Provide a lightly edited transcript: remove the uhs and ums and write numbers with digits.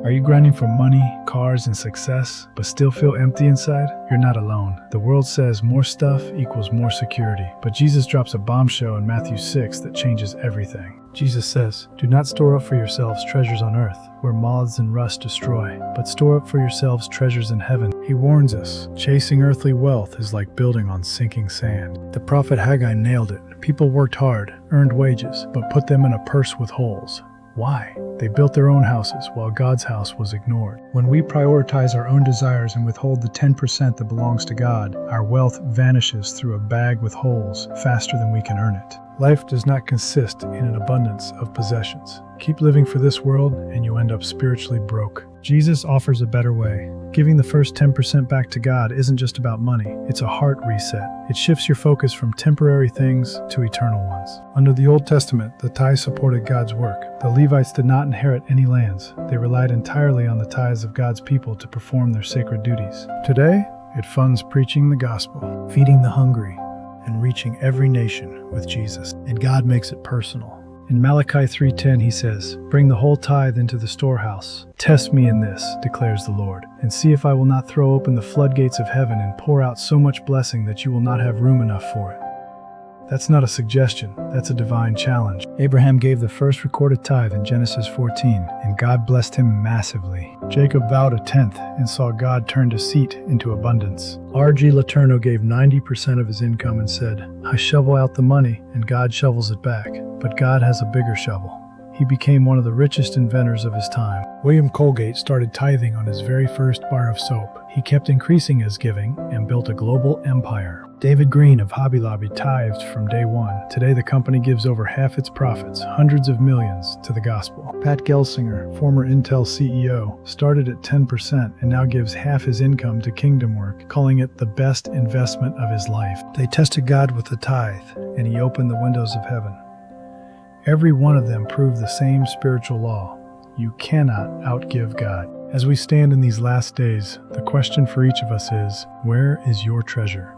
Are you grinding for money, cars, and success, but still feel empty inside? You're not alone. The world says more stuff equals more security, but Jesus drops a bombshell in Matthew 6 that changes everything. Jesus says, "Do not store up for yourselves treasures on earth, where moths and rust destroy, but store up for yourselves treasures in heaven." He warns us, chasing earthly wealth is like building on sinking sand. The prophet Haggai nailed it. People worked hard, earned wages, but put them in a purse with holes. Why? They built their own houses while God's house was ignored. When we prioritize our own desires and withhold the 10% that belongs to God, our wealth vanishes through a bag with holes faster than we can earn it. Life does not consist in an abundance of possessions. Keep living for this world and you end up spiritually broke. Jesus offers a better way. Giving the first 10% back to God isn't just about money, it's a heart reset. It shifts your focus from temporary things to eternal ones. Under the Old Testament, the tithe supported God's work. The Levites did not inherit any lands. They relied entirely on the tithes of God's people to perform their sacred duties. Today, it funds preaching the gospel, feeding the hungry, and reaching every nation with Jesus. And God makes it personal. In Malachi 3:10 he says, "Bring the whole tithe into the storehouse. Test me in this, declares the Lord, and see if I will not throw open the floodgates of heaven and pour out so much blessing that you will not have room enough for it." That's not a suggestion, that's a divine challenge. Abraham gave the first recorded tithe in Genesis 14, and God blessed him massively. Jacob vowed a tenth and saw God turn deceit into abundance. R.G. Letourneau gave 90% of his income and said, "I shovel out the money and God shovels it back, but God has a bigger shovel." He became one of the richest inventors of his time. William Colgate started tithing on his very first bar of soap. He kept increasing his giving and built a global empire. David Green of Hobby Lobby tithed from day one. Today the company gives over half its profits, hundreds of millions, to the gospel. Pat Gelsinger, former Intel CEO, started at 10% and now gives half his income to kingdom work, calling it the best investment of his life. They tested God with the tithe, and he opened the windows of heaven. Every one of them proved the same spiritual law. You cannot outgive God. As we stand in these last days, the question for each of us is, where is your treasure?